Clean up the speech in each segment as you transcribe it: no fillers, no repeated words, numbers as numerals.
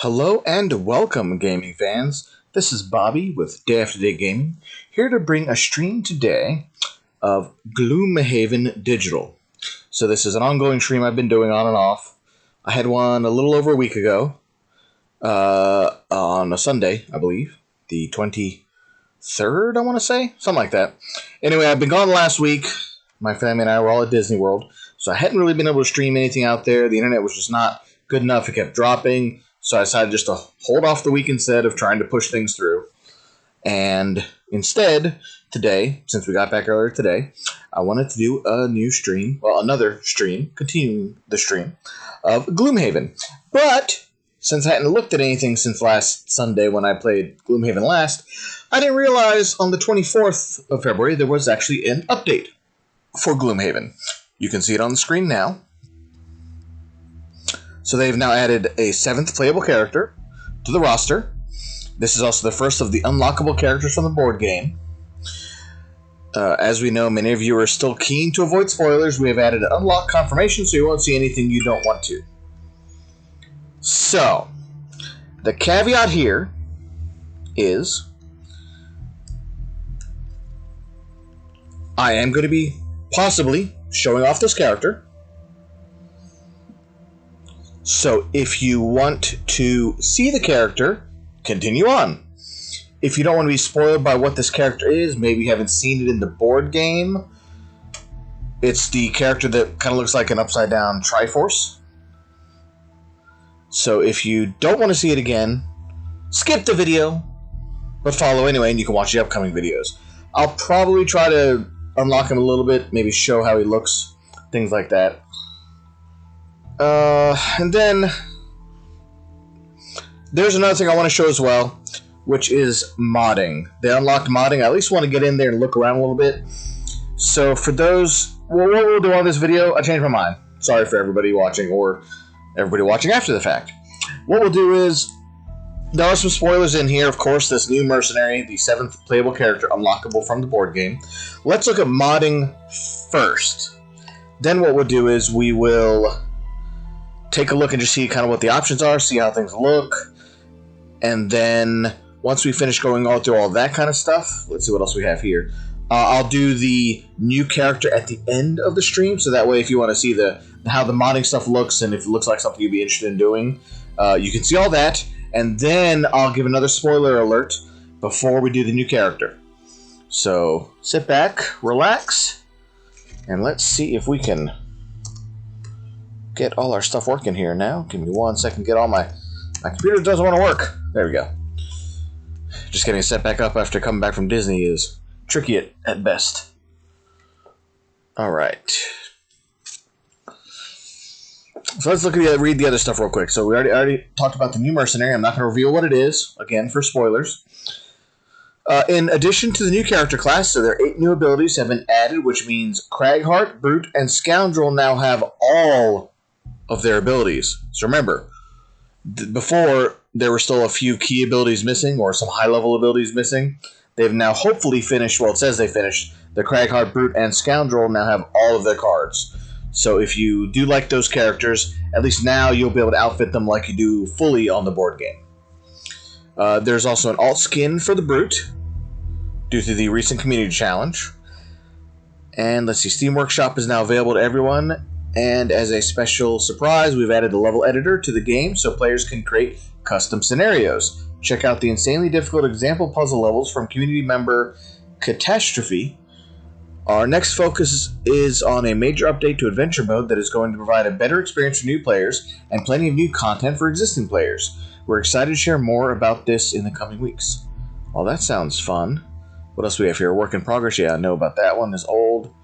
Hello and welcome, gaming fans. This is Bobby with Day After Day Gaming, here to bring a stream today of Gloomhaven Digital. So this is an ongoing stream I've been doing on and off. I had one a little over a week ago, on a Sunday, I believe, the 23rd, I want to say, something like that. Anyway, I've been gone last week. My family and I were all at Disney World, so I hadn't really been able to stream anything out there. The internet was just not good enough. It kept dropping. So I decided just to hold off the week instead of trying to push things through. And instead, today, since we got back earlier today, I wanted to do a new stream, well, another stream, continuing the stream, of Gloomhaven. But, since I hadn't looked at anything since last Sunday when I played Gloomhaven last, I didn't realize on the 24th of February there was actually an update for Gloomhaven. You can see it on the screen now. So they've now added a 7th playable character to the roster. This is also the first of the unlockable characters from the board game. As we know, many of you are still keen to avoid spoilers. We have added an unlock confirmation, so you won't see anything you don't want to. So, the caveat here is I am going to be possibly showing off this character. So if you want to see the character, continue on. If you don't want to be spoiled by what this character is, maybe you haven't seen it in the board game, it's the character that kind of looks like an upside down Triforce. So if you don't want to see it again, skip the video, but follow anyway and you can watch the upcoming videos. I'll probably try to unlock him a little bit, maybe show how he looks, things like that. And then there's another thing I want to show as well, which is modding. They unlocked modding. I at least want to get in there and look around a little bit. So for those, well, what we'll do on this video, I changed my mind. Sorry for everybody watching or everybody watching after the fact. What we'll do is, there are some spoilers in here. Of course, this new mercenary, the 7th playable character, unlockable from the board game. Let's look at modding first. Then what we'll do is we will take a look and just see kind of what the options are, see how things look, and then once we finish going all through all that kind of stuff, let's see what else we have here. I'll do the new character at the end of the stream, so that way if you want to see how the modding stuff looks and if it looks like something you'd be interested in doing, you can see all that, and then I'll give another spoiler alert before we do the new character. So sit back, relax, and let's see if we can get all our stuff working here now. Give me 1 second. Get all my computer doesn't want to work. There we go. Just getting set back up after coming back from Disney is tricky at best. All right. So let's read the other stuff real quick. So we already talked about the new mercenary. I'm not going to reveal what it is again for spoilers. In addition to the new character class, so there are 8 new abilities have been added, which means Cragheart, Brute, and Scoundrel now have all of their abilities. So remember, before there were still a few key abilities missing or some high-level abilities missing. They've now hopefully finished, well, it says they finished, the Cragheart, Brute, and Scoundrel now have all of their cards. So if you do like those characters, at least now you'll be able to outfit them like you do fully on the board game. There's also an alt skin for the Brute, due to the recent community challenge. And let's see, Steam Workshop is now available to everyone. And as a special surprise, we've added a level editor to the game so players can create custom scenarios. Check out the insanely difficult example puzzle levels from community member Catastrophe. Our next focus is on a major update to Adventure Mode that is going to provide a better experience for new players and plenty of new content for existing players. We're excited to share more about this in the coming weeks. Well, that sounds fun. What else do we have here? Work in progress. Yeah, I know about that one. Is old.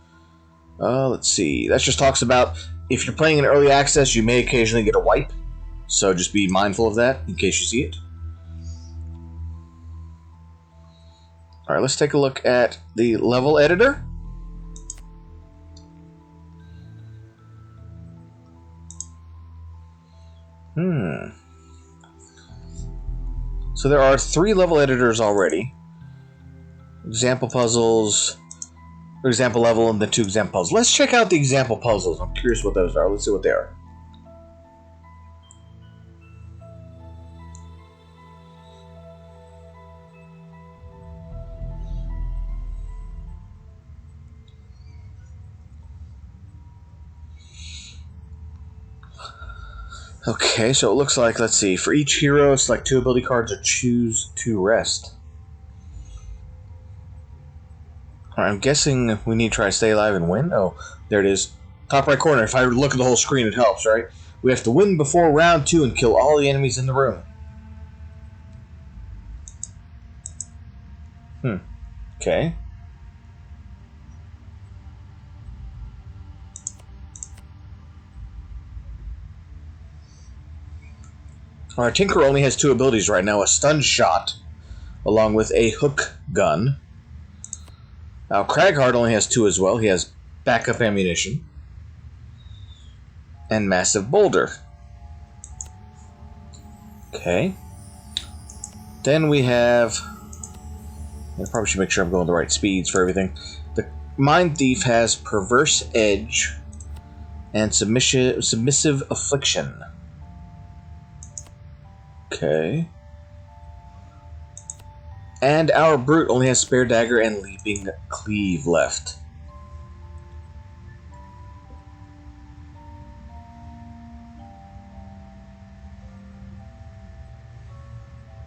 Let's see. That just talks about if you're playing in early access, you may occasionally get a wipe. So just be mindful of that in case you see it. Alright, let's take a look at the level editor. So there are 3 level editors already. Example puzzles, example level, and the 2 example puzzles. Let's check out the example puzzles. I'm curious what those are. Let's see what they are. Okay, so it looks like, let's see, for each hero, select 2 ability cards or choose to rest. Alright, I'm guessing we need to try to stay alive and win. Oh, there it is. Top right corner. If I look at the whole screen, it helps, right? We have to win before round 2 and kill all the enemies in the room. Okay. Our Tinker only has 2 abilities right now, a stun shot, along with a hook gun. Now, Craghard only has 2 as well. He has backup ammunition. And Massive Boulder. Okay. Then we have... I probably should make sure I'm going the right speeds for everything. The Mind Thief has Perverse Edge and Submissive Affliction. Okay. And our Brute only has Spare Dagger and Leaping Cleave left.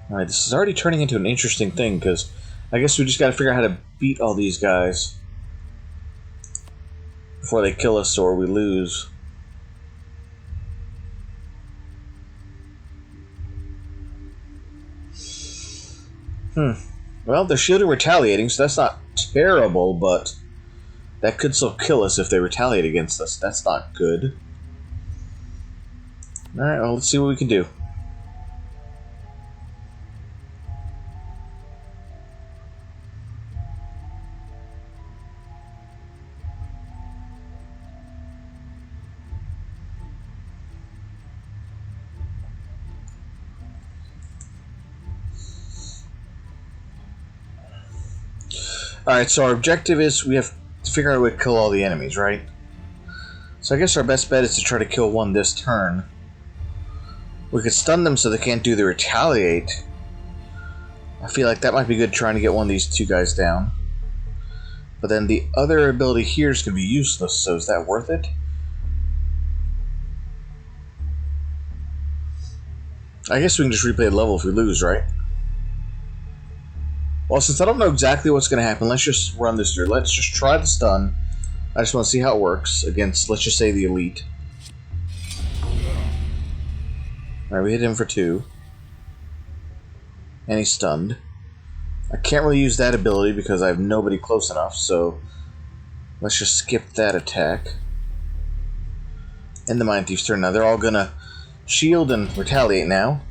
Alright, this is already turning into an interesting thing, because I guess we just gotta figure out how to beat all these guys before they kill us or we lose. Well, they're shielded retaliating, so that's not terrible, but that could still kill us if they retaliate against us. That's not good. Alright, well, let's see what we can do. Alright, so our objective is we have to figure out a way to kill all the enemies, right? So I guess our best bet is to try to kill one this turn. We could stun them so they can't do the retaliate. I feel like that might be good trying to get one of these 2 guys down. But then the other ability here is going to be useless, so is that worth it? I guess we can just replay the level if we lose, right? Well, since I don't know exactly what's going to happen, let's just run this through. Let's just try the stun. I just want to see how it works against, let's just say, the elite. Alright, we hit him for 2. And he's stunned. I can't really use that ability because I have nobody close enough, so let's just skip that attack. And the Mind Thief's turn. Now they're all going to shield and retaliate now.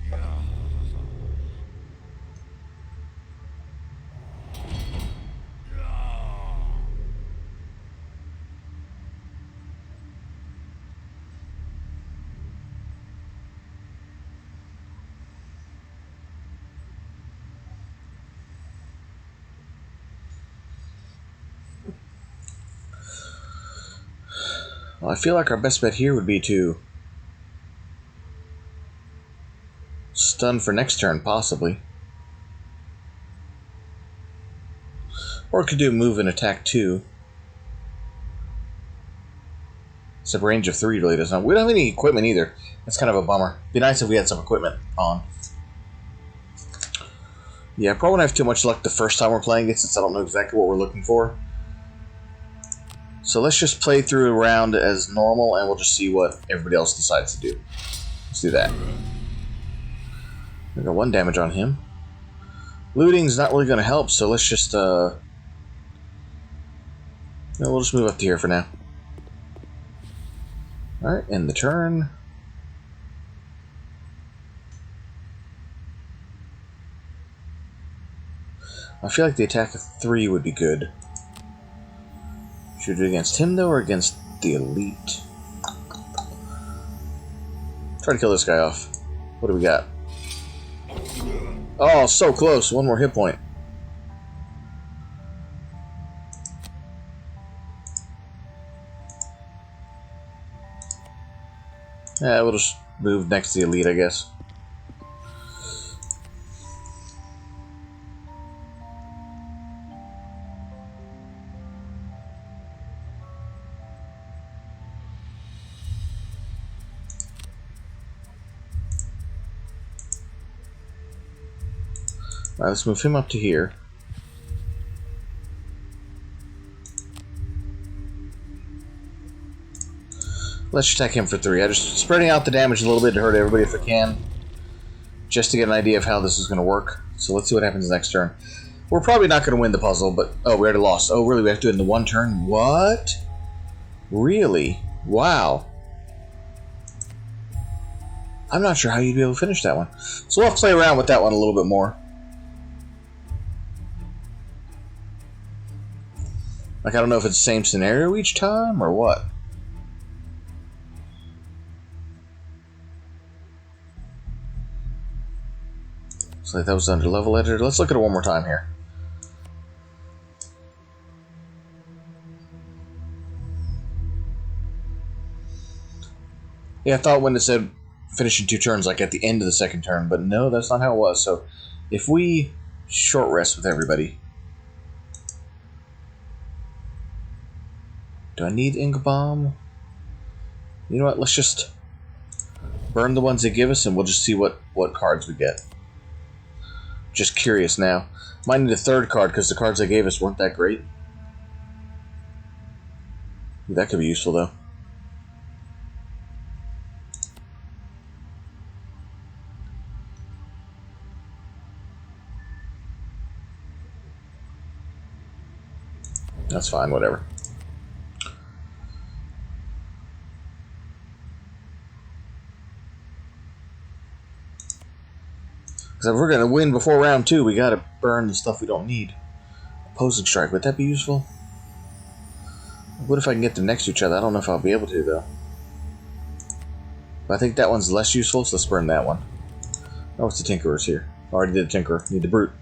Well, I feel like our best bet here would be to stun for next turn, possibly. Or could do move and attack 2. Except range of 3 really doesn't. We don't have any equipment either. That's kind of a bummer. Be nice if we had some equipment on. Yeah, probably won't have too much luck the first time we're playing it since I don't know exactly what we're looking for. So let's just play through a round as normal and we'll just see what everybody else decides to do. Let's do that. We got 1 damage on him. Looting's not really going to help, so let's just no, we'll just move up to here for now. Alright, end the turn. I feel like the attack of 3 would be good. Should we do it against him, though, or against the elite? Try to kill this guy off. What do we got? Oh, so close. 1 more hit point. Yeah, we'll just move next to the elite, I guess. Alright, let's move him up to here. Let's attack him for 3. I'm just spreading out the damage a little bit to hurt everybody if I can. Just to get an idea of how this is going to work. So let's see what happens next turn. We're probably not going to win the puzzle, but... Oh, we already lost. Oh, really? We have to do it in the one turn? What? Really? Wow. I'm not sure how you'd be able to finish that one. So we'll have to play around with that one a little bit more. Like, I don't know if it's the same scenario each time, or what. Looks like that was under level editor. Let's look at it one more time here. Yeah, I thought when it said finish in 2 turns, like at the end of the second turn, but no, that's not how it was. So, if we short rest with everybody... Do I need Ink Bomb? You know what, let's just burn the ones they give us and we'll just see what cards we get. Just curious now. Might need a 3rd card because the cards they gave us weren't that great. That could be useful though. That's fine, whatever. Because if we're going to win before round 2, we got to burn the stuff we don't need. Opposing Strike, would that be useful? What if I can get them next to each other? I don't know if I'll be able to, though. But I think that one's less useful, so let's burn that one. Oh, it's the Tinkerers here. Already did the Tinkerer. Need the Brute.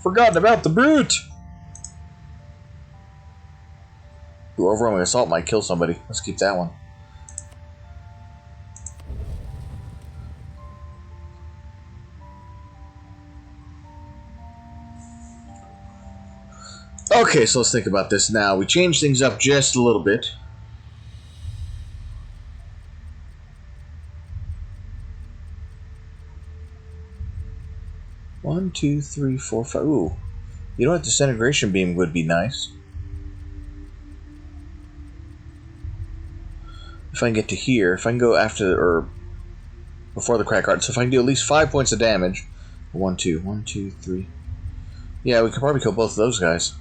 Forgotten about the Brute! Ooh, Overwhelming Assault might kill somebody. Let's keep that one. Okay, so let's think about this now. We changed things up just a little bit. One, two, three, four, five. Ooh. You know what? Disintegration Beam would be nice. If I can get to here, if I can go after, or before the crack card, so if I can do at least 5 points of damage. 1, 2, 1, 2, 3. Yeah, we could probably kill both of those guys.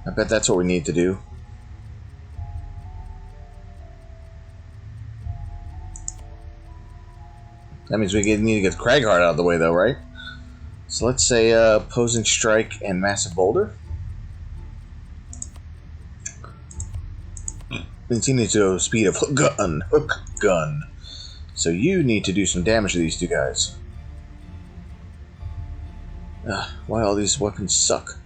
I bet that's what we need to do. That means we need to get the Cragheart out of the way, though, right? So let's say Opposing Strike and Massive Boulder. Means he needs to go speed of hook gun. So you need to do some damage to these 2 guys. Why all these weapons suck?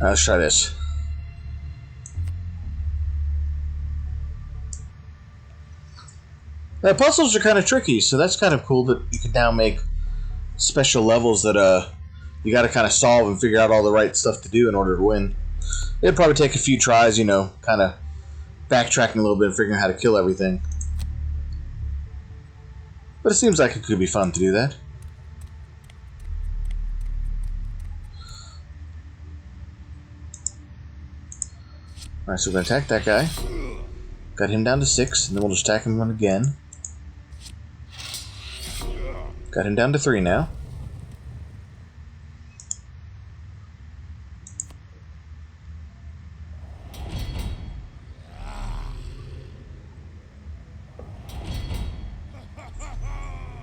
Let's try this. The puzzles are kind of tricky, so that's kind of cool that you can now make special levels that you got to kind of solve and figure out all the right stuff to do in order to win. It'd probably take a few tries, you know, kind of backtracking a little bit and figuring out how to kill everything. But it seems like it could be fun to do that. Alright, so we're going to attack that guy. Got him down to 6, and then we'll just attack him again. Got him down to 3 now.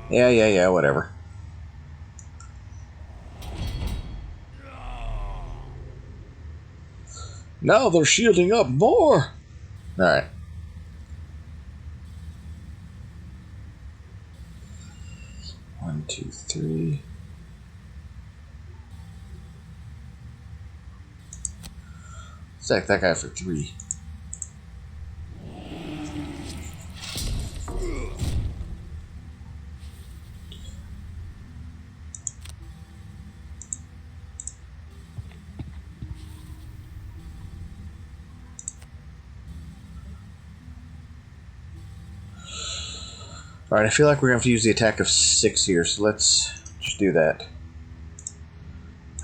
Yeah, whatever. Now they're shielding up more! Alright. One, two, three. Sack that guy for 3. Alright, I feel like we're going to have to use the attack of 6 here, so let's just do that.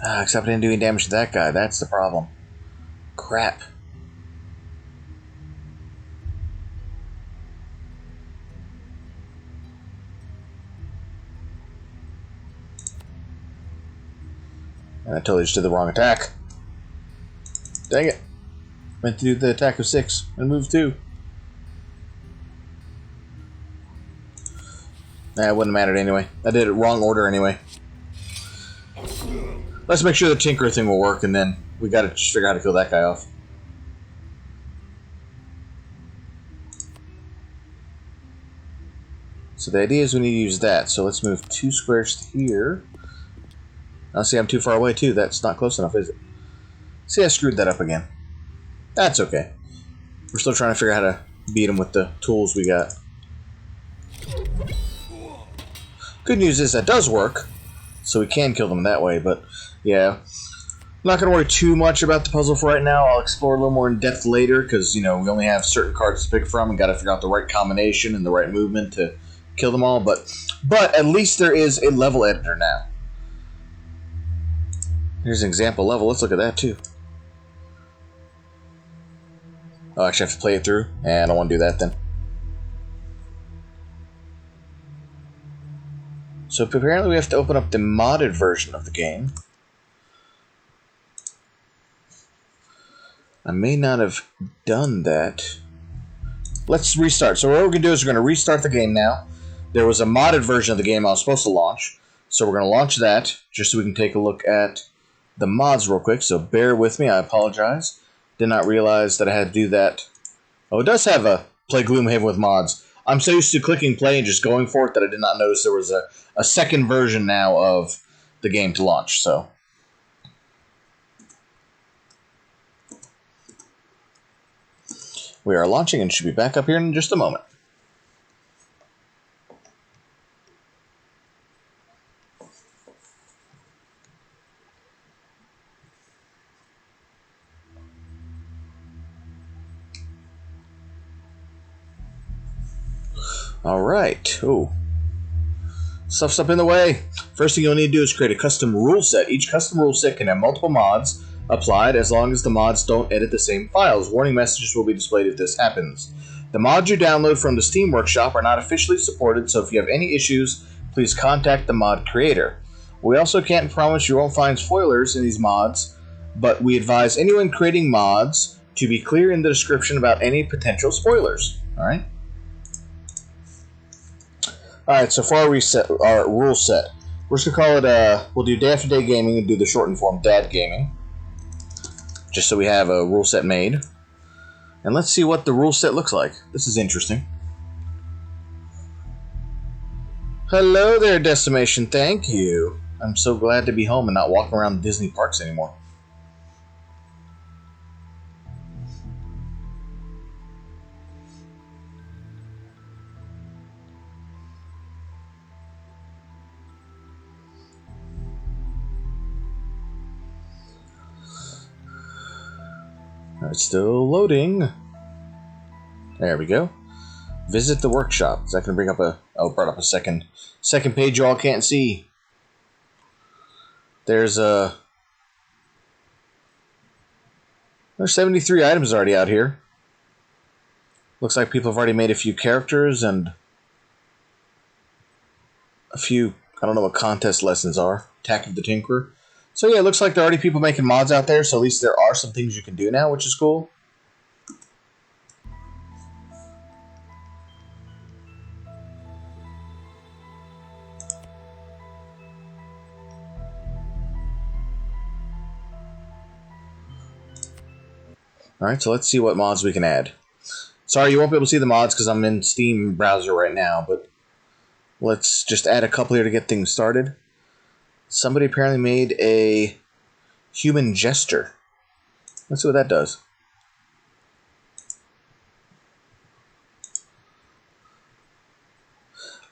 Except I didn't do any damage to that guy. That's the problem. Crap. And I totally just did the wrong attack. Dang it. Meant to do the attack of 6 and move 2. Nah, it wouldn't have mattered anyway. I did it wrong order anyway. Let's make sure the Tinkerer thing will work, and then we gotta just figure out how to kill that guy off. So the idea is we need to use that. So let's move 2 squares here. Now see, I'm too far away too. That's not close enough, is it? See, I screwed that up again. That's okay. We're still trying to figure out how to beat him with the tools we got. Good news is that does work, so we can kill them that way, but yeah. I'm not going to worry too much about the puzzle for right now. I'll explore a little more in depth later, because, you know, we only have certain cards to pick from and got to figure out the right combination and the right movement to kill them all, but at least there is a level editor now. Here's an example level. Let's look at that, too. Oh, actually, I have to play it through? I don't want to do that, then. So apparently we have to open up the modded version of the game. I may not have done that. Let's restart. So what we're going to do is we're going to restart the game now. There was a modded version of the game I was supposed to launch. So we're going to launch that just so we can take a look at the mods real quick. So bear with me. I apologize. Did not realize that I had to do that. Oh, it does have a play Gloomhaven with mods. I'm so used to clicking play and just going for it that I did not notice there was a second version now of the game to launch. So we are launching and should be back up here in just a moment. Alright. Oh. Stuff's up in the way. First thing you'll need to do is create a custom rule set. Each custom rule set can have multiple mods applied as long as the mods don't edit the same files. Warning messages will be displayed if this happens. The mods you download from the Steam Workshop are not officially supported, so if you have any issues, please contact the mod creator. We also can't promise you won't find spoilers in these mods, but we advise anyone creating mods to be clear in the description about any potential spoilers. Alright? Alright, so for our rule set, we're just going to call it, we'll do Day After Day Gaming and do the shortened form, Dad Gaming. Just so we have a rule set made. And let's see what the rule set looks like. This is interesting. Hello there, Decimation. Thank you. I'm so glad to be home and not walking around Disney parks anymore. It's still loading. There we go. Visit the workshop. Is that going to bring up a... Oh, brought up a second page you all can't see. There's 73 items already out here. Looks like people have already made a few characters and a few... I don't know what contest lessons are. Attack of the Tinkerer. So yeah, it looks like there are already people making mods out there, so at least there are some things you can do now, which is cool. Alright, so let's see what mods we can add. Sorry, you won't be able to see the mods because I'm in Steam browser right now, but let's just add a couple here to get things started. Somebody apparently made a human jester. Let's see what that does.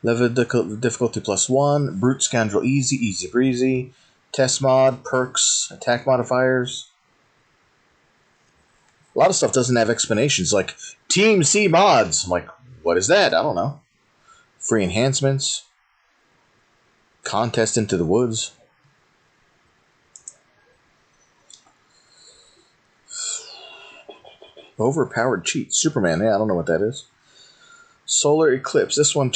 Level difficulty +1. Brute Scoundrel easy, easy breezy. Test mod, perks, attack modifiers. A lot of stuff doesn't have explanations, like Team C mods. I'm like, what is that? I don't know. Free enhancements. Contest into the woods. Overpowered cheat. Superman, yeah, I don't know what that is. Solar Eclipse. This one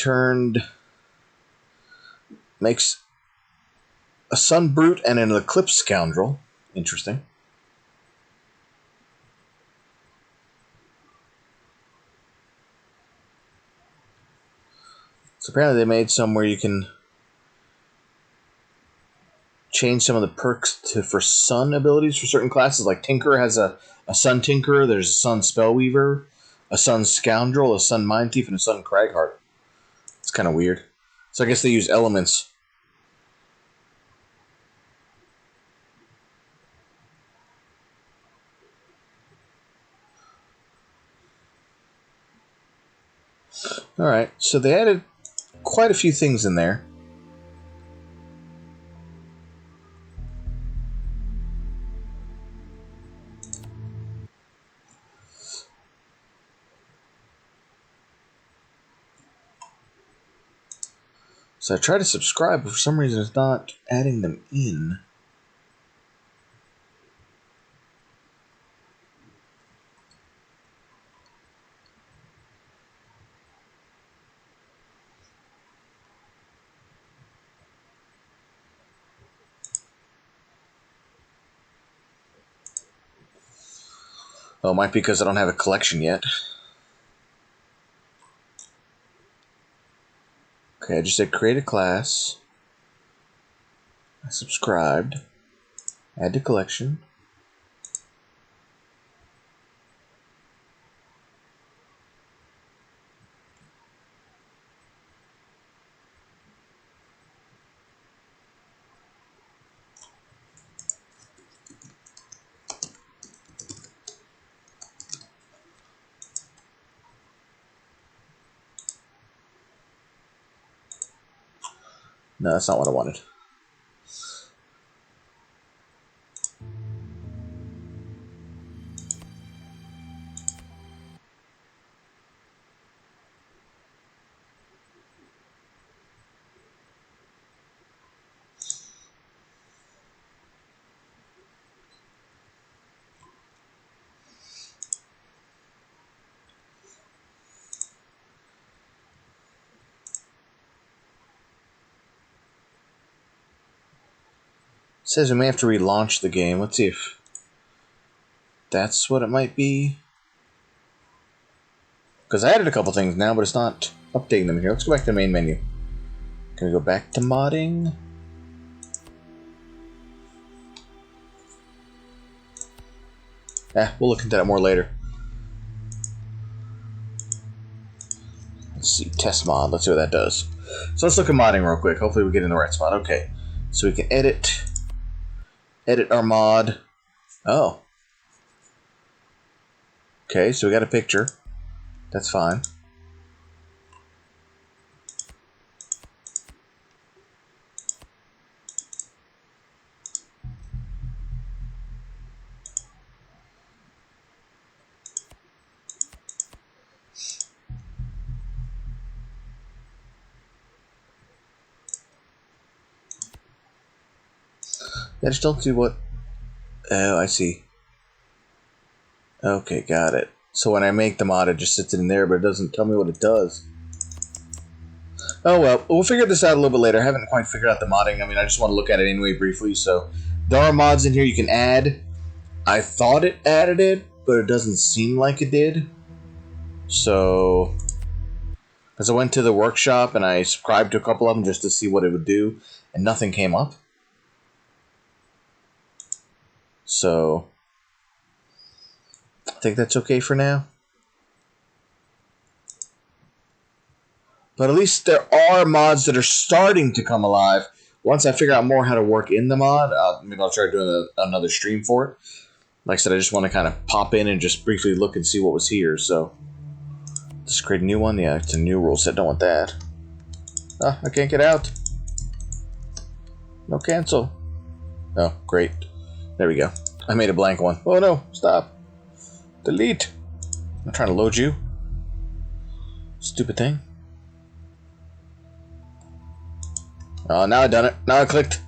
makes a Sun Brute and an Eclipse Scoundrel. Interesting. So apparently they made some where you can change some of the perks for Sun abilities for certain classes. Like Tinker has a Sun Tinkerer, there's a Sun Spellweaver, a Sun Scoundrel, a Sun Mind Thief, and a Sun Cragheart. It's kind of weird. So I guess they use elements. Alright, so they added quite a few things in there. So I try to subscribe, but for some reason it's not adding them in. Oh, it might be because I don't have a collection yet. Okay, I just said create a class. I subscribed. Add to collection. No, that's not what I wanted. It says we may have to relaunch the game. Let's see if that's what it might be. Because I added a couple things now, but it's not updating them here. Let's go back to the main menu. Can we go back to modding? We'll look into that more later. Let's see, test mod. Let's see what that does. So let's look at modding real quick. Hopefully we get in the right spot. Okay, so we can edit our mod. Oh. Okay, so we got a picture. That's fine. I just don't see what... Oh, I see. Okay, got it. So when I make the mod, it just sits in there, but it doesn't tell me what it does. Oh well, we'll figure this out a little bit later. I haven't quite figured out the modding. I mean, I just want to look at it anyway briefly. So there are mods in here you can add. I thought it added it, but it doesn't seem like it did. So, as I went to the workshop and I subscribed to a couple of them just to see what it would do, and nothing came up. So, I think that's okay for now. But at least there are mods that are starting to come alive. Once I figure out more how to work in the mod, maybe I'll try doing another stream for it. Like I said, I just want to kind of pop in and just briefly look and see what was here. So, let's create a new one. Yeah, it's a new rule set. Don't want that. Ah, I can't get out. No cancel. Oh, great. There we go. I made a blank one. Oh no, stop. Delete. I'm trying to load you. Stupid thing. Oh, now I done it. Now I clicked.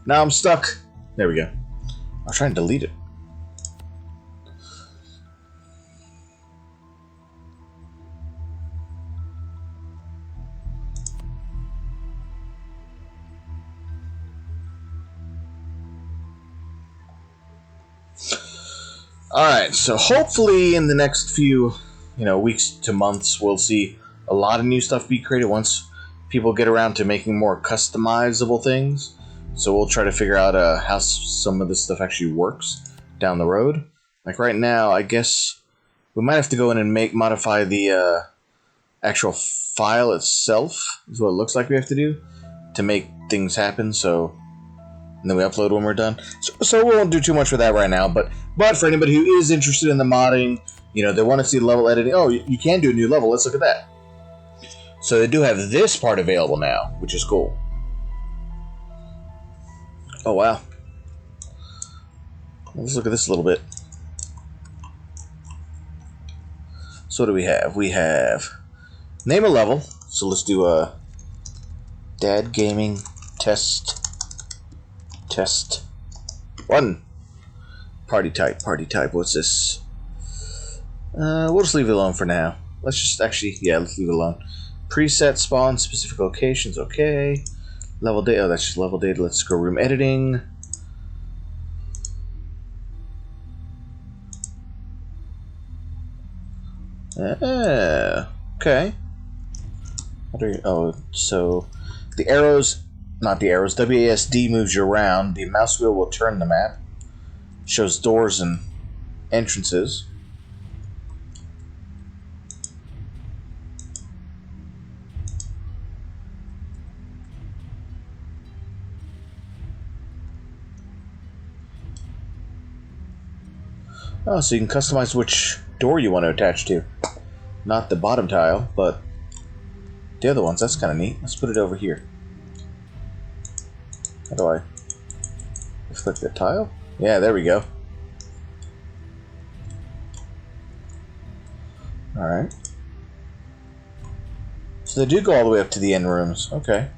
Now I'm stuck. There we go. I was trying to delete it. Alright, so hopefully in the next few, weeks to months, we'll see a lot of new stuff be created once people get around to making more customizable things. So we'll try to figure out how some of this stuff actually works down the road. Like right now, I guess we might have to go in and modify the actual file itself, is what it looks like we have to do, to make things happen, and then we upload when we're done. So we won't do too much with that right now, but for anybody who is interested in the modding, they want to see level editing. Oh, you can do a new level. Let's look at that. So they do have this part available now, which is cool. Oh, wow. Let's look at this a little bit. So what do we have? We have name a level. So let's do a Dad Gaming Test 1. Party type. What's this? We'll just leave it alone for now. Let's just let's leave it alone. Preset spawn specific locations. Okay. Level data. Oh, that's just level data. Let's go room editing. Okay. So the arrows, not the arrows. WASD moves you around. The mouse wheel will turn the map. Shows doors and entrances. Oh, so you can customize which door you want to attach to. Not the bottom tile, but the other ones. That's kind of neat. Let's put it over here. How do I click the tile? Yeah, there we go. Alright. So they do go all the way up to the end rooms. Okay.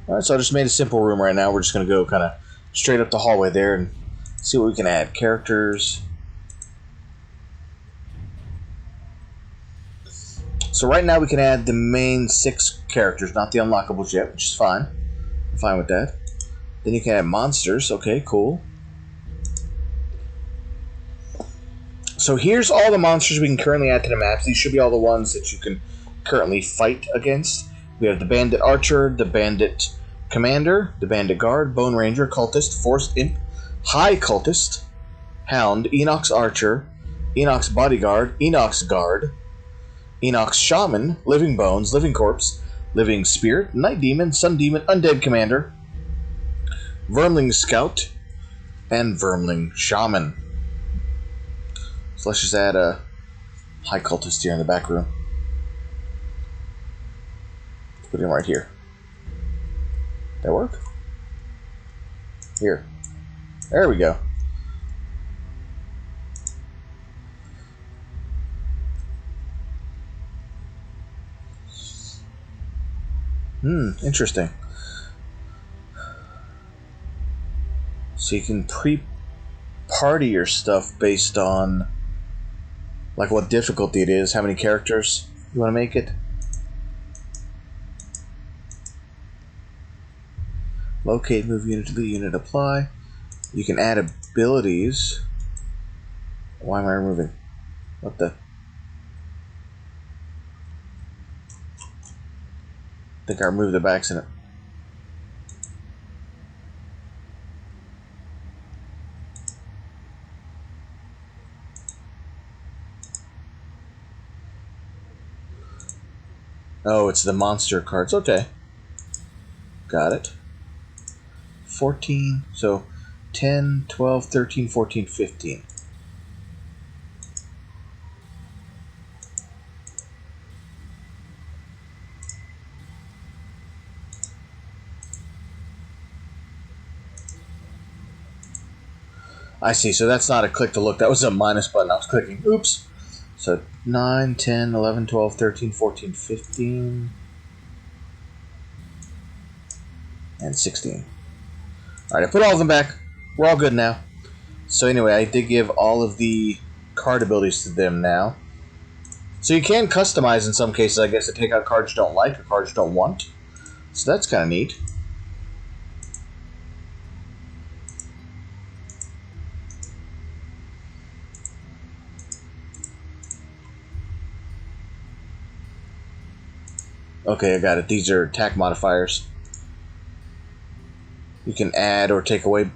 Alright, so I just made a simple room right now. We're just going to go kind of straight up the hallway there and see what we can add. Characters. So right now we can add the main 6 characters, not the unlockables yet, which is fine. I'm fine with that. Then you can add monsters. Okay, cool. So here's all the monsters we can currently add to the maps. These should be all the ones that you can currently fight against. We have the Bandit Archer, the Bandit Commander, the Bandit Guard, Bone Ranger, Cultist, Force Imp, High Cultist, Hound, Enoch's Archer, Enoch's Bodyguard, Enoch's Guard, Enoch's Shaman, Living Bones, Living Corpse, Living Spirit, Night Demon, Sun Demon, Undead Commander, Vermling Scout, and Vermling Shaman. So let's just add a High Cultist here in the back room. Put him right here. That work? Here. There we go. Interesting. So you can pre-party your stuff based on like what difficulty it is, how many characters you want to make it. Locate, move unit, delete unit, apply. You can add abilities. Why am I removing? What the? I think I removed it by accident. Oh, it's the monster cards. Okay. Got it. 14. So 10, 12, 13, 14, 15. I see, so that's not a click to look. That was a minus button I was clicking. Oops. So 9, 10, 11, 12, 13, 14, 15, and 16. Alright, I put all of them back. We're all good now. So anyway, I did give all of the card abilities to them now. So you can customize in some cases, I guess, to take out cards you don't like or cards you don't want. So that's kind of neat. Okay, I got it. These are attack modifiers. You can add or take away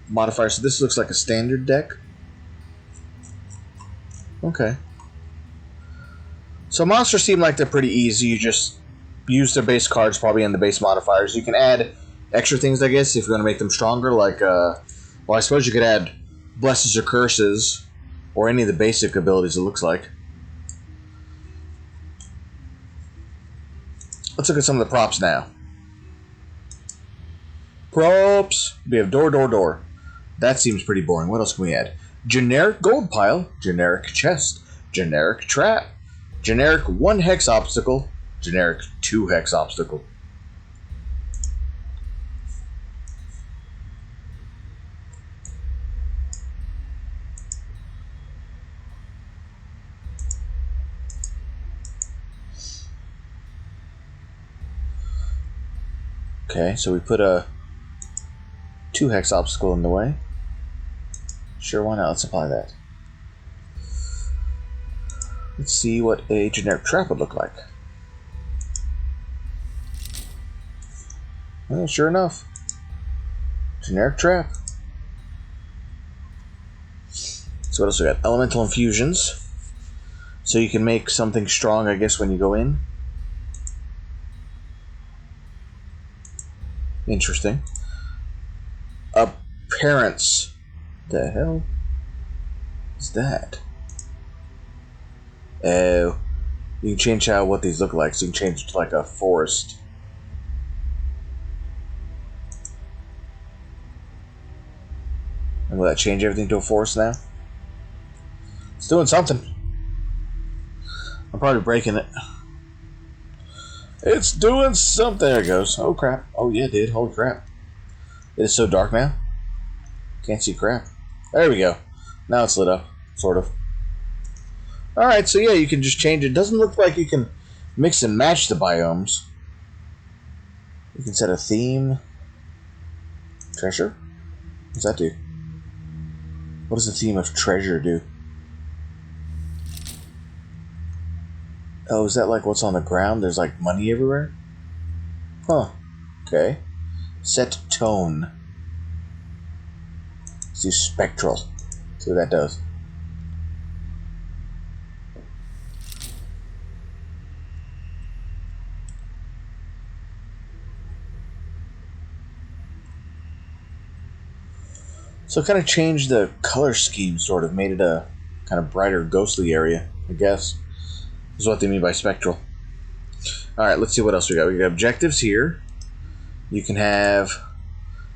modifiers. So this looks like a standard deck. Okay. So monsters seem like they're pretty easy. You just use their base cards probably in the base modifiers. You can add extra things, I guess, if you're going to make them stronger. Like, well, I suppose you could add blesses or curses or any of the basic abilities, it looks like. Let's look at some of the props now. Props. We have door. That seems pretty boring. What else can we add? Generic gold pile, generic chest, generic trap, generic 1 hex obstacle, generic 2 hex obstacle. Okay, so we put a 2 hex obstacle in the way. Sure, why not? Let's apply that. Let's see what a generic trap would look like. Well, sure enough. Generic trap. So what else we got? Elemental infusions. So you can make something strong, I guess, when you go in. Interesting. Appearance. The hell is that? Oh, you can change how what these look like. So you can change it to like a forest. And will that change everything to a forest now? It's doing something. I'm probably breaking it. It's doing something. There it goes. Oh crap. Oh yeah, dude. Holy crap. It is so dark now. Can't see crap. There we go. Now it's lit up. Sort of. Alright, so yeah, you can just change it. Doesn't look like you can mix and match the biomes. You can set a theme. Treasure? What does that do? What does the theme of treasure do? Oh, is that like what's on the ground? There's like money everywhere? Huh. Okay. Set tone. Let's do spectral. See what that does. So it kind of changed the color scheme, sort of. Made it a kind of brighter, ghostly area, I guess. Is what they mean by spectral. Alright, let's see what else we got. We got objectives here. You can have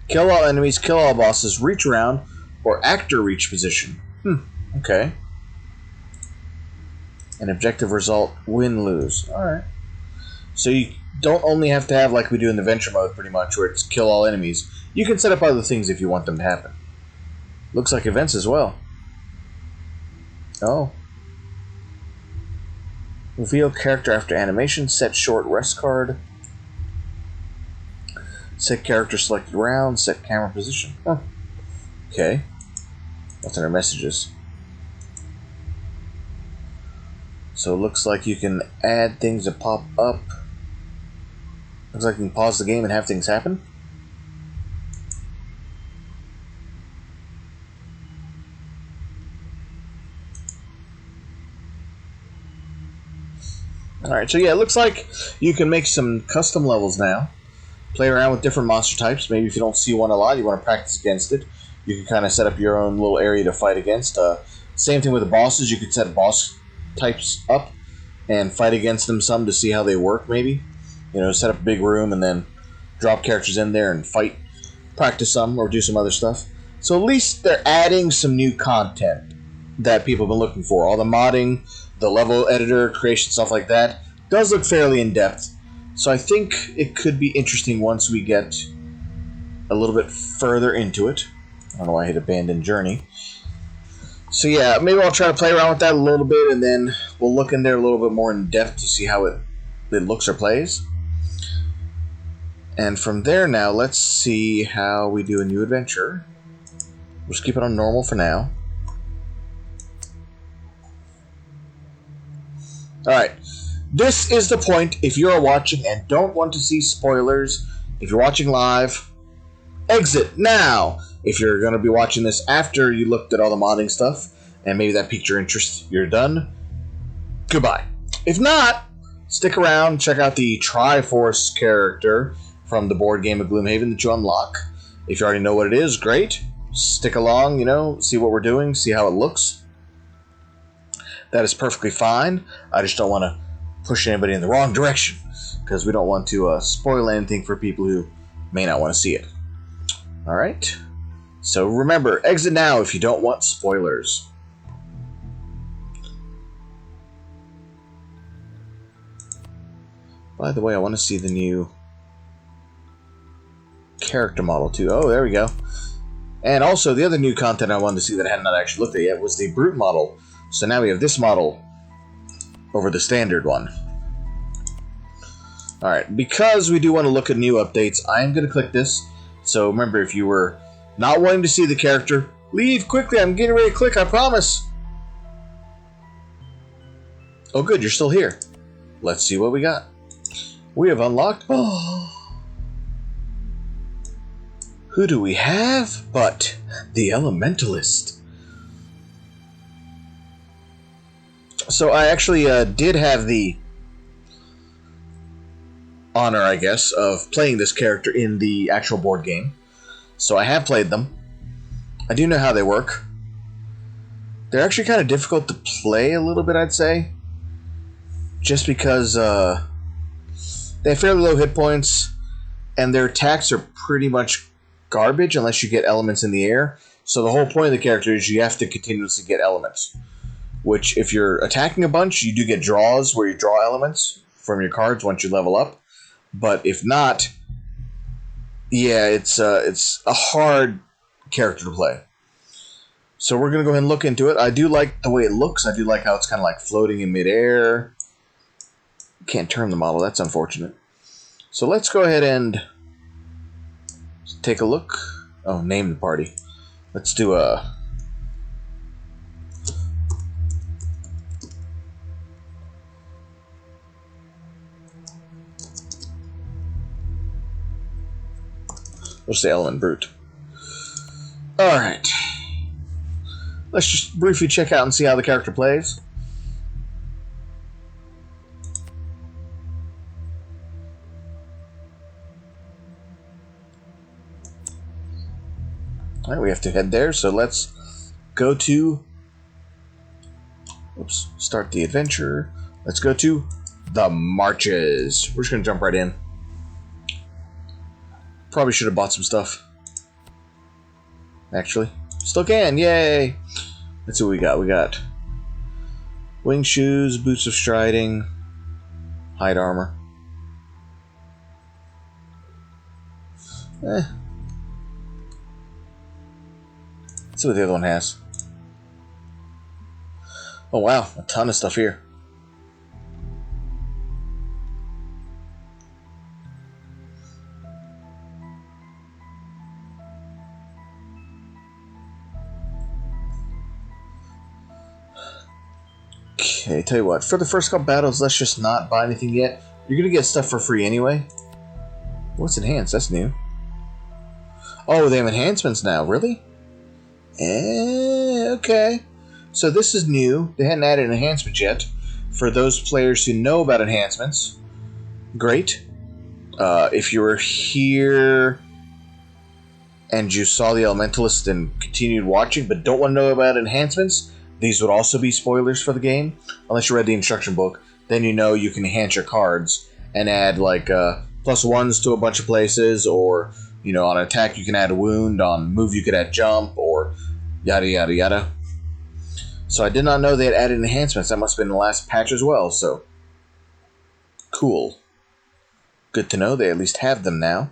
kill all enemies, kill all bosses, reach around, or actor reach position. Okay. An objective result, win, lose. Alright. So you don't only have to have like we do in the venture mode pretty much, where it's kill all enemies. You can set up other things if you want them to happen. Looks like events as well. Oh. Reveal character after animation. Set short rest card. Set character selected round. Set camera position. Huh. Okay. What's in our messages? So it looks like you can add things that pop up. Looks like you can pause the game and have things happen. Alright, so yeah, it looks like you can make some custom levels now. Play around with different monster types. Maybe if you don't see one a lot, you want to practice against it. you can kind of set up your own little area to fight against. Same thing with the bosses. You could set boss types up and fight against them some to see how they work, maybe. You know, set up a big room and then drop characters in there and fight, practice some, or do some other stuff. So at least they're adding some new content that people have been looking for. All the modding, the level editor, creation, stuff like that, does look fairly in-depth. So I think it could be interesting once we get a little bit further into it. I don't know why I hit Abandoned Journey. So yeah, maybe I'll try to play around with that a little bit, and then we'll look in there a little bit more in depth to see how it looks or plays. And from there now, let's see how we do a new adventure. We'll just keep it on normal for now. Alright, this is the point if you are watching and don't want to see spoilers. If you're watching live, exit now. If you're going to be watching this after you looked at all the modding stuff, and maybe that piqued your interest, you're done. Goodbye. If not, stick around, check out the Triforce character from the board game of Gloomhaven that you unlock. If you already know what it is, great. Stick along, you know, see what we're doing, see how it looks. That is perfectly fine. I just don't want to push anybody in the wrong direction, because we don't want to spoil anything for people who may not want to see it. Alright? So remember, exit now if you don't want spoilers. By the way, I want to see the new character model too. Oh, there we go. And also, the other new content I wanted to see that I had not actually looked at yet was the Brute model. So now we have this model over the standard one. Alright, because we do want to look at new updates, I am going to click this. So remember, if you were not wanting to see the character, leave quickly. I'm getting ready to click, I promise. Oh good, you're still here. Let's see what we got. We have unlocked... Oh. Who do we have but the Elementalist? So I actually did have the honor, I guess, of playing this character in the actual board game. So I have played them. I do know how they work. They're actually kind of difficult to play a little bit, I'd say. Just because they have fairly low hit points, and their attacks are pretty much garbage unless you get elements in the air. So the whole point of the character is you have to continuously get elements. Which, if you're attacking a bunch, you do get draws where you draw elements from your cards once you level up. But if not, yeah, it's a hard character to play. So we're going to go ahead and look into it. I do like the way it looks. I do like how it's kind of like floating in midair. Can't turn the model. That's unfortunate. So let's go ahead and take a look. Oh, name the party. Let's do a... Let's say Element Brute. Alright. Let's just briefly check out and see how the character plays. Alright, we have to head there, so let's go to... Oops, start the adventure. Let's go to the Marches. We're just going to jump right in. Probably should have bought some stuff. Actually. Still can, yay! Let's see what we got. We got wing shoes, boots of striding, hide armor. Let's see what the other one has. Oh wow, a ton of stuff here. Okay, tell you what, for the first couple battles, let's just not buy anything yet. You're gonna get stuff for free anyway. What's enhanced? That's new. Oh, they have enhancements now, really? Okay. So this is new. They hadn't added enhancements yet. For those players who know about enhancements, great. If you were here and you saw the Elementalist and continued watching but don't want to know about enhancements, these would also be spoilers for the game. Unless you read the instruction book, then you know you can enhance your cards and add like +1s to a bunch of places, or on attack you can add a wound, on move you could add jump, or yada yada yada. So I did not know they had added enhancements. That must have been the last patch as well, so cool. Good to know they at least have them now.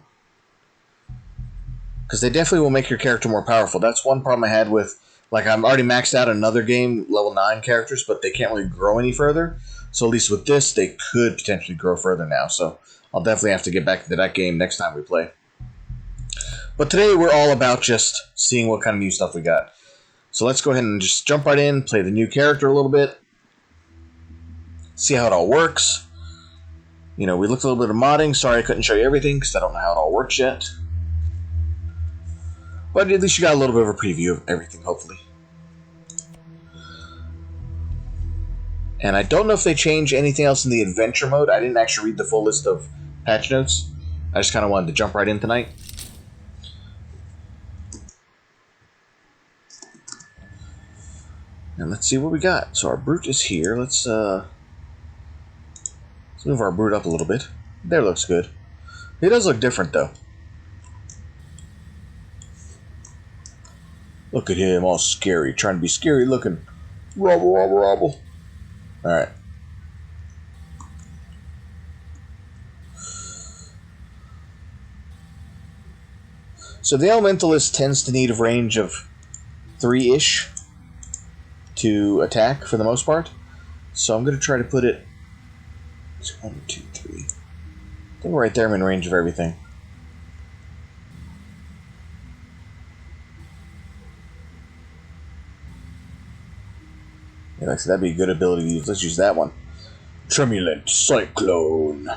Because they definitely will make your character more powerful. That's one problem I had with, like, I'm already maxed out another game, level 9 characters, but they can't really grow any further. So at least with this, they could potentially grow further now. So I'll definitely have to get back into that game next time we play. But today we're all about just seeing what kind of new stuff we got. So let's go ahead and just jump right in, play the new character a little bit, see how it all works. We looked a little bit of modding. Sorry I couldn't show you everything because I don't know how it all works yet. But at least you got a little bit of a preview of everything, hopefully. And I don't know if they change anything else in the adventure mode. I didn't actually read the full list of patch notes. I just kind of wanted to jump right in tonight. And let's see what we got. So our brute is here. Let's move our brute up a little bit. There, looks good. He does look different though. Look at him, all scary, trying to be scary looking. Robble, robble, robble. Alright. So the Elementalist tends to need a range of 3-ish to attack for the most part. So I'm going to try to put it... 1, 2, 3. I think right there I'm in range of everything. Yeah, like I said, that'd be a good ability to use. Let's use that one. Tremulent Cyclone.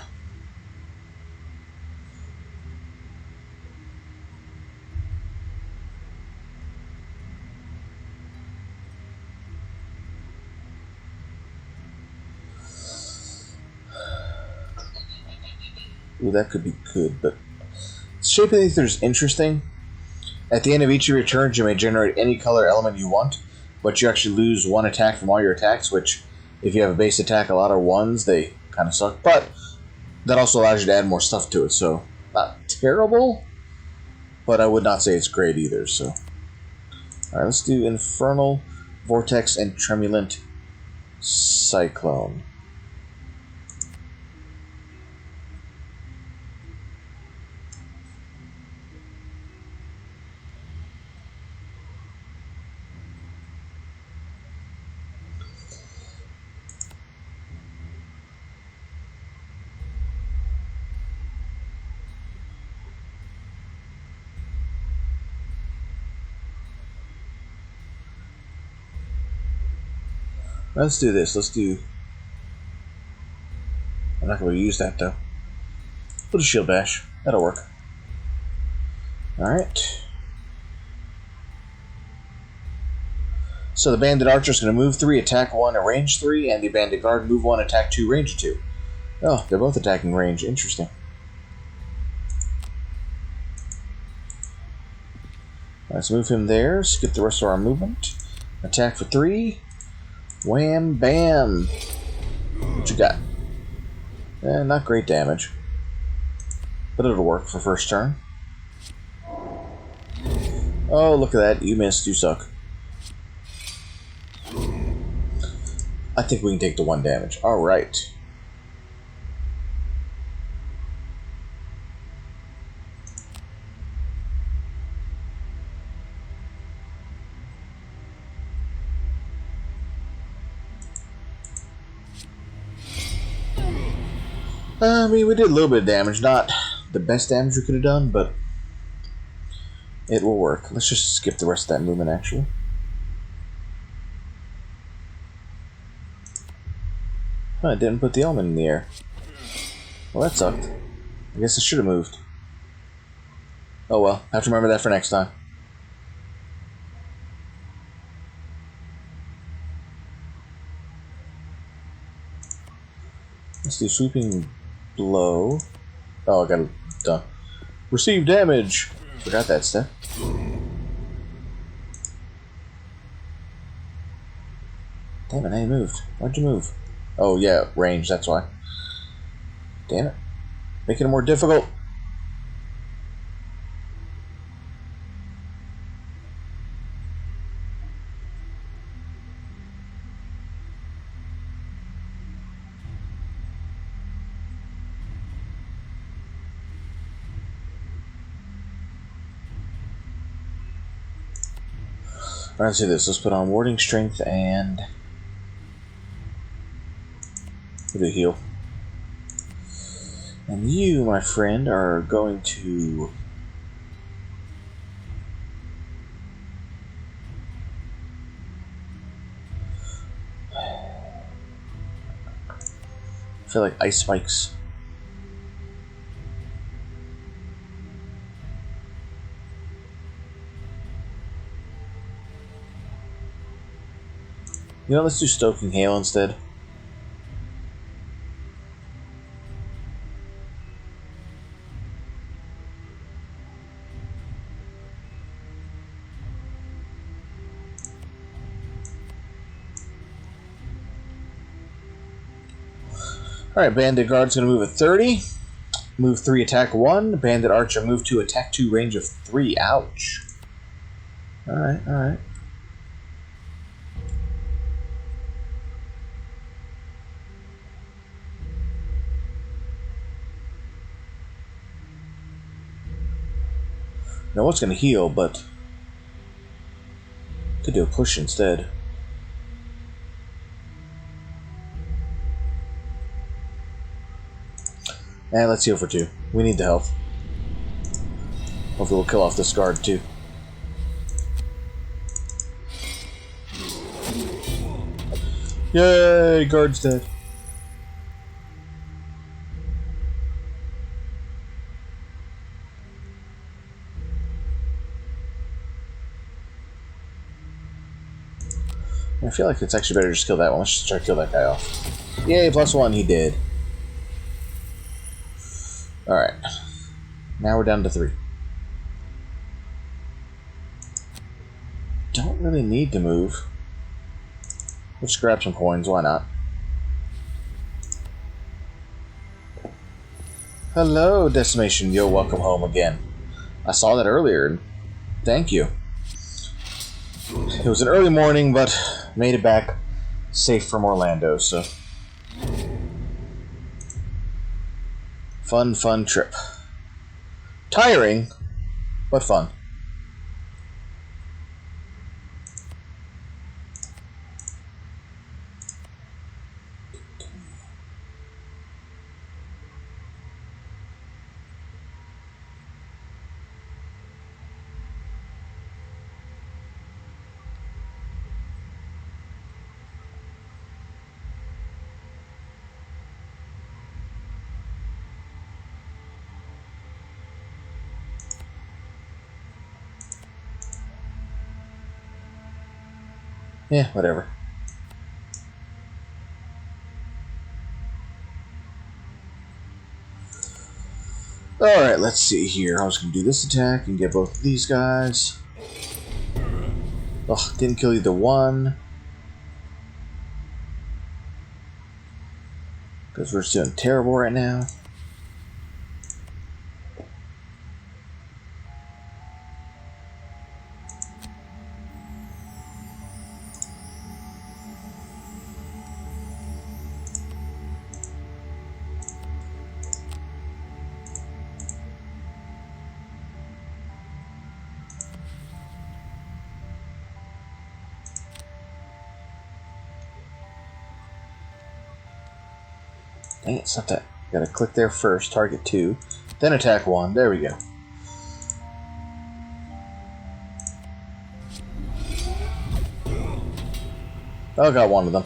Ooh, that could be good, but shape of Aether's interesting. At the end of each of your turns, you may generate any color element you want, but you actually lose 1 attack from all your attacks, which, if you have a base attack, a lot of 1s, they kind of suck. But that also allows you to add more stuff to it, so not terrible, but I would not say it's great either. So, all right, let's do Infernal, Vortex, and Tremulent Cyclone. Let's do this. I'm not going to use that though. Put a shield bash. That'll work. Alright. So the Bandit Archer is going to move 3, attack 1, and range 3, and the Bandit Guard move 1, attack 2, range 2. Oh, they're both attacking range. Interesting. Let's move him there. Skip the rest of our movement. Attack for 3. Wham, bam. What you got? Not great damage, but it'll work for first turn. Oh, look at that. You missed. You suck. I think we can take the 1 damage. Alright. I mean, we did a little bit of damage. Not the best damage we could have done, but it will work. Let's just skip the rest of that movement, actually. I didn't put the element in the air. Well, that sucked. I guess I should have moved. Oh well, I have to remember that for next time. Let's do sweeping blow. Oh, I got it done. Receive damage. Forgot that step. Damn it, I moved. Why'd you move? Oh, yeah, range, that's why. Damn it. Making it more difficult. Alright, let's do this. Let's put on warding, strength, and we'll do heal. And you, my friend, are going to I feel like ice spikes. You know, let's do stoking hail instead. Alright, Bandit Guard's going to move at 30. Move 3, attack 1. Bandit Archer, move 2, attack 2, range of 3. Ouch. Alright, alright. Now what's going to heal, but could do a push instead. And let's heal for 2. We need the health. Hopefully we'll kill off this guard too. Yay, guard's dead. I feel like it's actually better to just kill that one. Let's just try to kill that guy off. Yay, +1, he did. Alright. Now we're down to 3. Don't really need to move. Let's grab some coins, why not? Hello, Decimation. Yo, welcome home again. I saw that earlier, and thank you. It was an early morning, but made it back safe from Orlando, so... Fun trip. Tiring, but fun. Yeah, whatever. Alright, let's see here. I was going to do this attack and get both of these guys. Ugh, didn't kill either one. Because we're doing terrible right now. Dang it, it's not that. Gotta click there first, target 2, then attack 1. There we go. Oh, got one of them.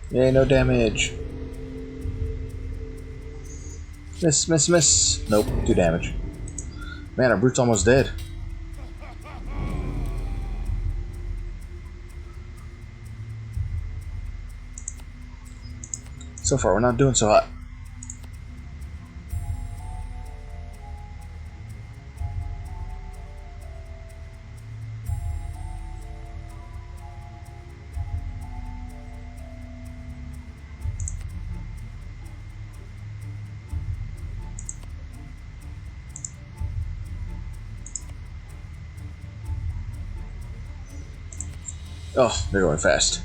Yay, no damage. Miss. Nope, 2 damage. Man, our brute's almost dead. So far, we're not doing so hot. Oh, they're going fast.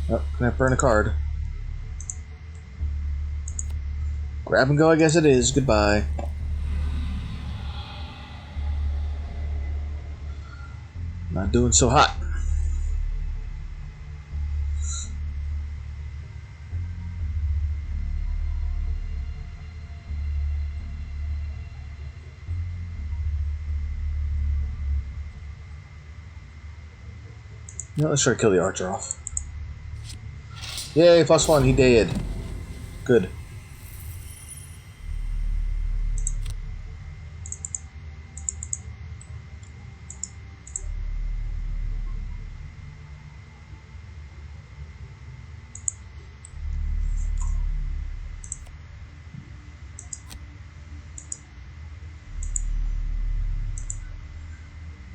Oh, can I burn a card? Grab and go, I guess it is. Goodbye. Not doing so hot. Yeah, let's try to kill the archer off. Yay, +1, he dead. Good.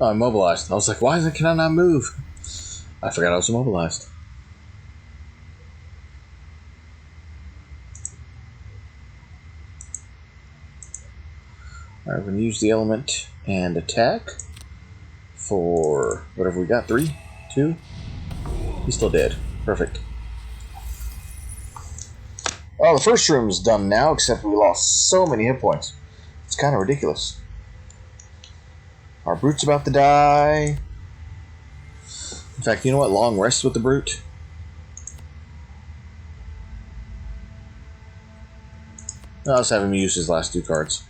Oh, I'm immobilized. I was like, can I not move? I forgot I was immobilized. Alright, we're going to use the element and attack for whatever we got. 3, 2. He's still dead. Perfect. Well, the first room is done now, except we lost so many hit points. It's kind of ridiculous. Our brute's about to die. In fact, you know what? Long rest with the brute. I'll just have him use his last 2 cards.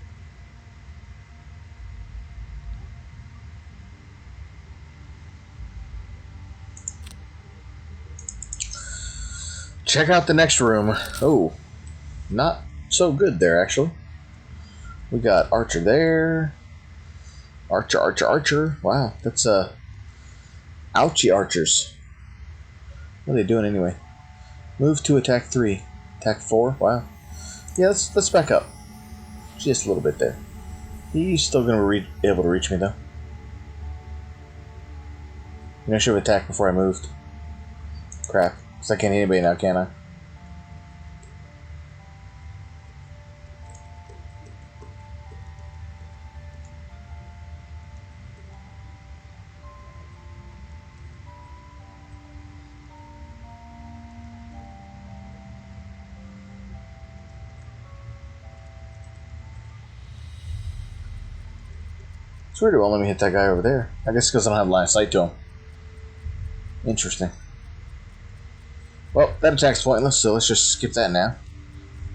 Check out the next room. Oh, not so good there, actually. We got Archer there. Archer, Archer, Archer. Wow, that's ouchie archers. What are they doing anyway? Move to attack 3. Attack 4. Wow. Yeah, let's back up. Just a little bit there. He's still going to be able to reach me, though. I should have attacked before I moved. Crap. Because I can't hit anybody now, can I? It's weird it won't let me hit that guy over there. I guess because I don't have line of sight to him. Interesting. Well, that attack's pointless, so let's just skip that now.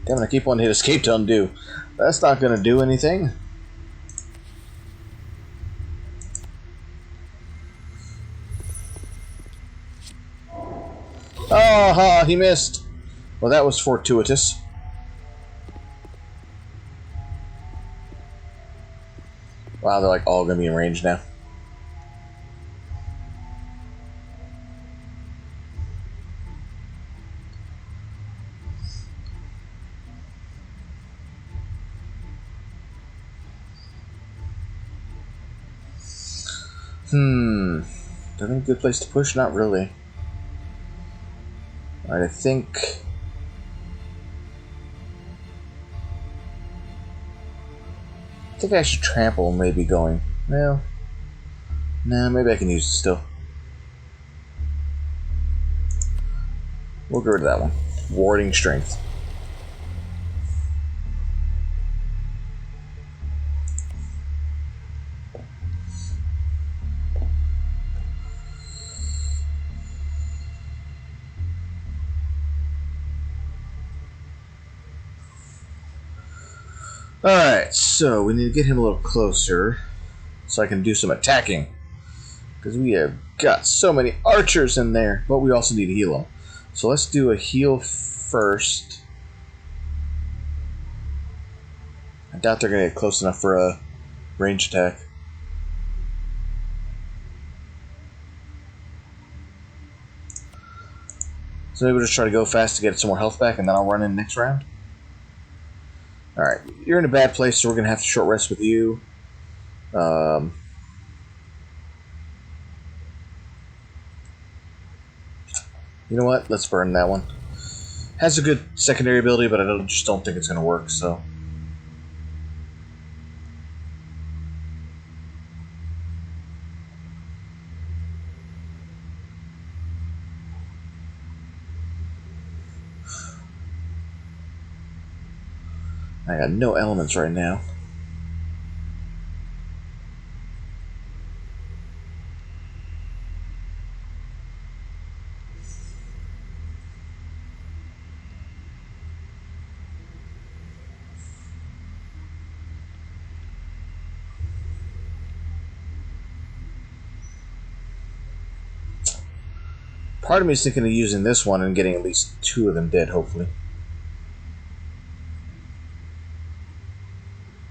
Damn it, I keep wanting to hit escape to undo. That's not going to do anything. Oh, he missed. Well, that was fortuitous. Wow, they're like all going to be in range now. Is that a good place to push? Not really. Alright, I think I should trample maybe going. Well, nah, maybe I can use it still. We'll get rid of that one. Warding strength. Alright, so we need to get him a little closer so I can do some attacking. Because we have got so many archers in there, but we also need to heal them. So let's do a heal first. I doubt they're going to get close enough for a range attack. So maybe we'll just try to go fast to get some more health back, and then I'll run in next round. Alright, you're in a bad place, so we're going to have to short rest with you. You know what? Let's burn that one. Has a good secondary ability, but I just don't think it's going to work, so... I got no elements right now. Part of me is thinking of using this one and getting at least 2 of them dead, hopefully.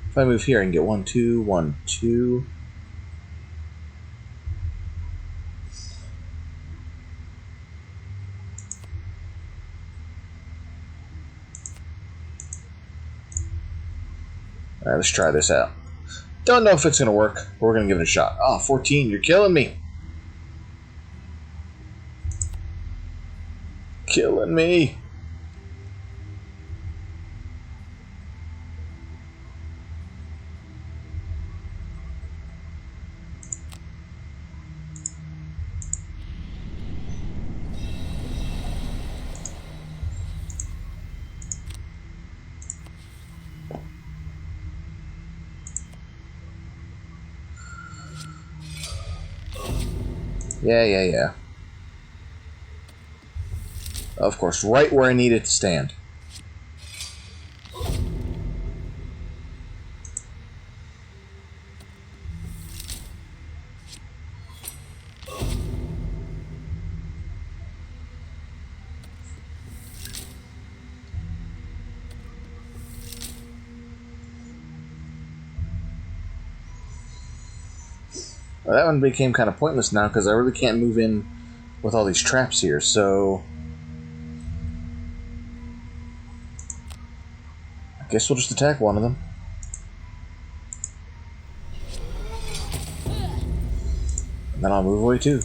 If I move here, I can get 1, 2, 1, 2. Alright, let's try this out. Don't know if it's going to work, but we're going to give it a shot. Oh, 14, you're killing me. Killing me. Yeah. Of course, right where I need it to stand. Well, that one became kind of pointless now because I really can't move in with all these traps here, so... I guess we'll just attack one of them. And then I'll move away too.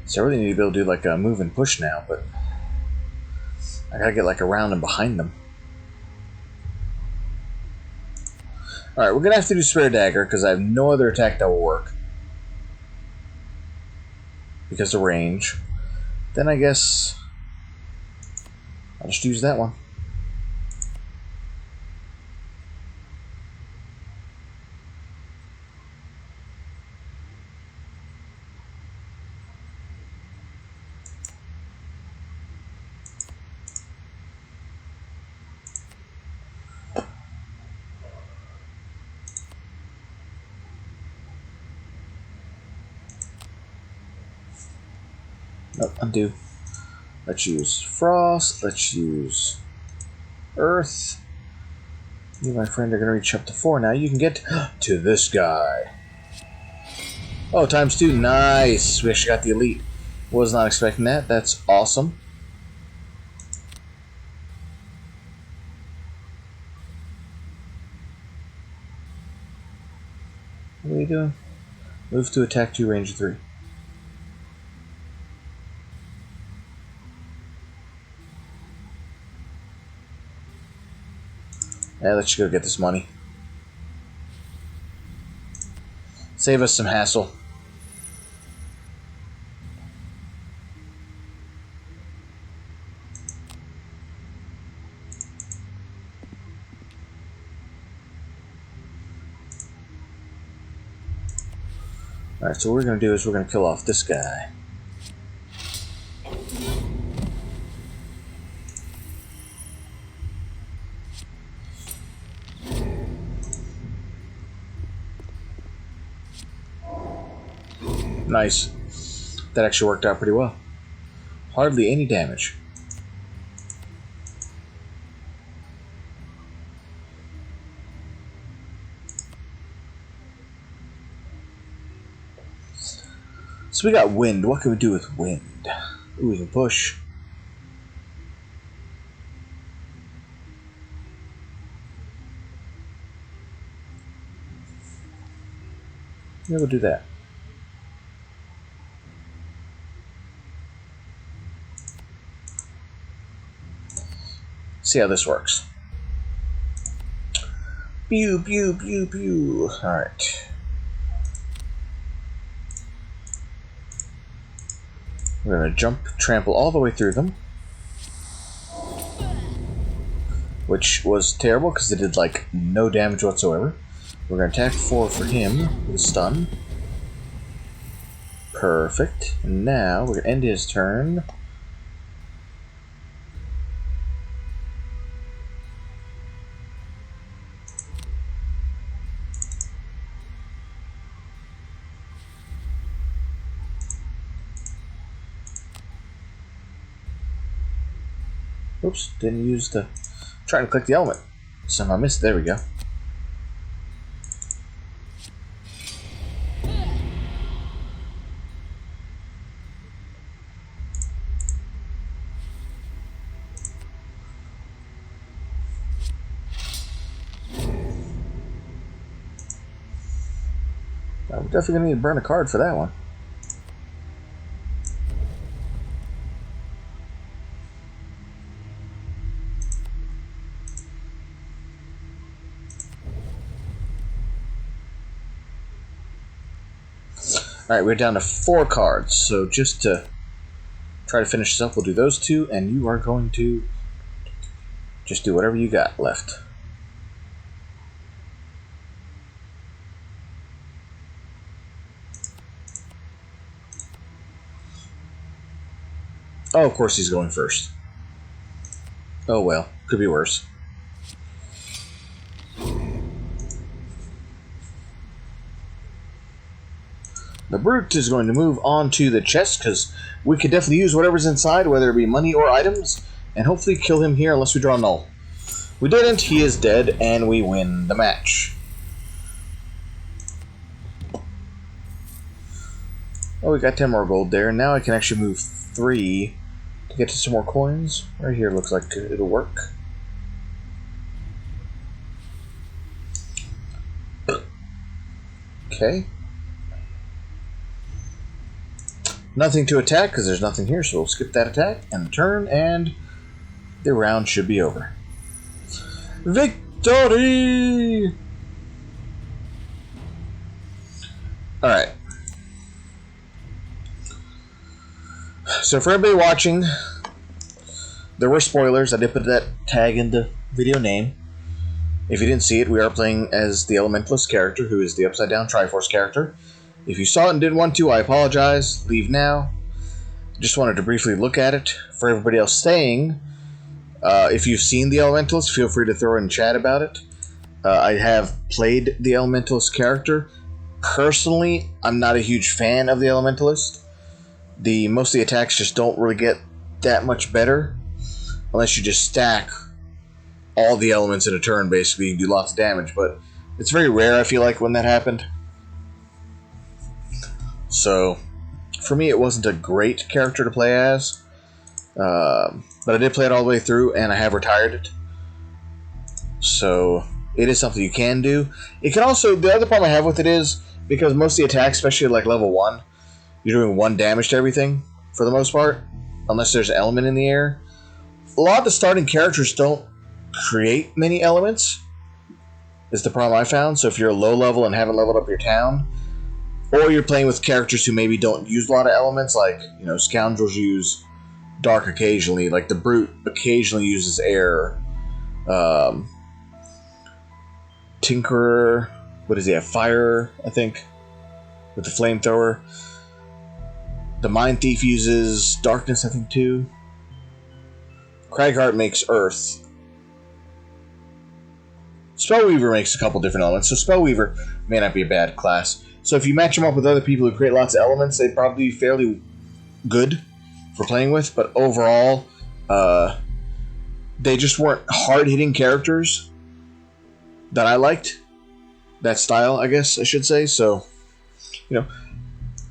So I really need to be able to do like a move and push now, but I gotta get like around and behind them. Alright, we're gonna have to do Spare Dagger because I have no other attack that will work. Because of range. Then I guess I'll just use that one. Nope, undo. Let's use Frost. Let's use Earth. You, my friend, are going to reach up to 4 now. You can get to this guy. Oh, ×2. Nice. We actually got the elite. Was not expecting that. That's awesome. What are you doing? Move to attack 2, range 3. Yeah, let's go get this money. Save us some hassle. Alright, so what we're going to do is we're going to kill off this guy. Nice. That actually worked out pretty well. Hardly any damage. So we got wind. What can we do with wind? Ooh, we can push. Yeah, we'll do that. See how this works. Pew, pew, pew, pew. Alright. We're going to jump, trample all the way through them. Which was terrible because it did like no damage whatsoever. We're going to attack 4 for him with a stun. Perfect. And now we're going to end his turn. Oops, didn't use the... Trying to click the element. Somehow missed. There we go. We're definitely going to need to burn a card for that one. Alright, we're down to 4 cards, so just to try to finish this up, we'll do those 2, and you are going to just do whatever you got left. Oh, of course he's going first. Oh well, could be worse. The Brute is going to move on to the chest, because we could definitely use whatever's inside, whether it be money or items, and hopefully kill him here unless we draw null. We didn't, he is dead, and we win the match. Oh, we got 10 more gold there, and now I can actually move 3 to get to some more coins. Right here looks like it'll work. Okay. Nothing to attack because there's nothing here, so we'll skip that attack and the turn, and the round should be over. Victory! Alright. So for everybody watching, there were spoilers. I did put that tag in the video name. If you didn't see it, we are playing as the Elementalist character, who is the Upside Down Triforce character. If you saw it and didn't want to, I apologize. Leave now. Just wanted to briefly look at it. For everybody else staying, if you've seen the Elementalist, feel free to throw in chat about it. I have played the Elementalist character. Personally, I'm not a huge fan of the Elementalist. Most of the attacks just don't really get that much better unless you just stack all the elements in a turn, basically. You can do lots of damage, but it's very rare, I feel like, when that happened. So, for me, it wasn't a great character to play as. But I did play it all the way through, and I have retired it. So, it is something you can do. It can also, the other problem I have with it is, because most of the attacks, especially at like level 1, you're doing 1 damage to everything, for the most part, unless there's an element in the air. A lot of the starting characters don't create many elements, is the problem I found. So if you're low level and haven't leveled up your town, or you're playing with characters who maybe don't use a lot of elements, like, you know, Scoundrels use dark occasionally, like the Brute occasionally uses air. Tinkerer, what does he have? Fire, I think, with the flamethrower. The Mind Thief uses darkness, I think, too. Cragheart makes earth. Spellweaver makes a couple different elements, so Spellweaver may not be a bad class. So if you match them up with other people who create lots of elements, they'd probably be fairly good for playing with, but overall, they just weren't hard-hitting characters that I liked. That style, I guess I should say. So, you know,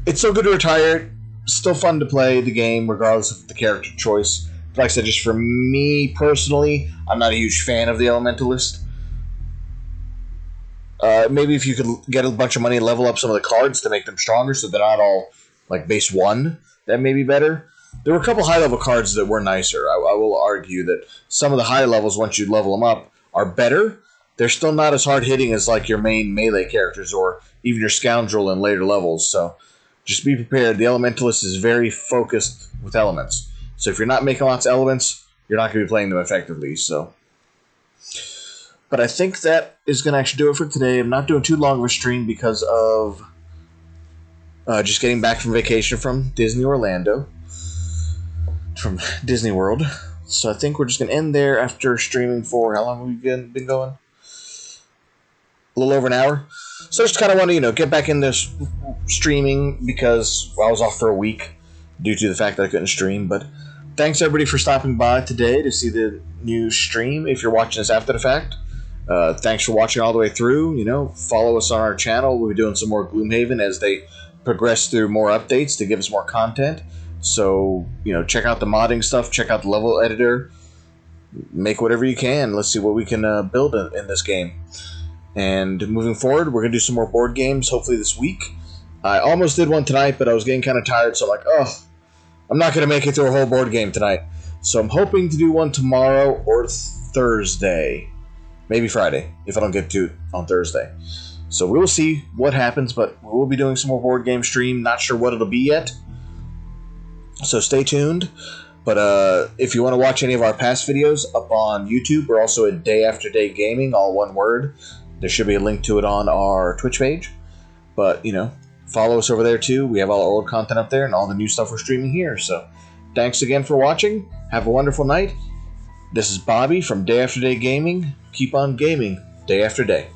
it's so good to retire. Still fun to play the game, regardless of the character choice. But like I said, just for me personally, I'm not a huge fan of the Elementalist. Maybe if you could get a bunch of money and level up some of the cards to make them stronger so they're not all like base 1, that may be better. There were a couple high-level cards that were nicer. I will argue that some of the high levels, once you level them up, are better. They're still not as hard-hitting as like your main melee characters or even your Scoundrel in later levels. So just be prepared. The Elementalist is very focused with elements. So if you're not making lots of elements, you're not going to be playing them effectively. So, but I think that is going to actually do it for today. I'm not doing too long of a stream because of just getting back from vacation from Disney Orlando. From Disney World. So I think we're just going to end there after streaming for, how long have we been going? A little over an hour. So I just kind of want to, get back into streaming because I was off for a week due to the fact that I couldn't stream. But thanks everybody for stopping by today to see the new stream. If you're watching this after the fact, thanks for watching all the way through. Follow us on our channel. We'll be doing some more Gloomhaven as they progress through more updates to give us more content. So, check out the modding stuff, check out the level editor, make whatever you can. Let's see what we can build in this game. And moving forward, we're going to do some more board games, hopefully this week. I almost did one tonight, but I was getting kind of tired, so I'm like, I'm not going to make it through a whole board game tonight. So I'm hoping to do one tomorrow or Thursday. Maybe Friday, if I don't get to it on Thursday. So we will see what happens, but we'll be doing some more board game stream. Not sure what it'll be yet. So stay tuned. But if you want to watch any of our past videos up on YouTube, we're also at Day After Day Gaming, all one word. There should be a link to it on our Twitch page. But, follow us over there too. We have all our old content up there and all the new stuff we're streaming here. So thanks again for watching. Have a wonderful night. This is Bobby from Day After Day Gaming. Keep on gaming day after day.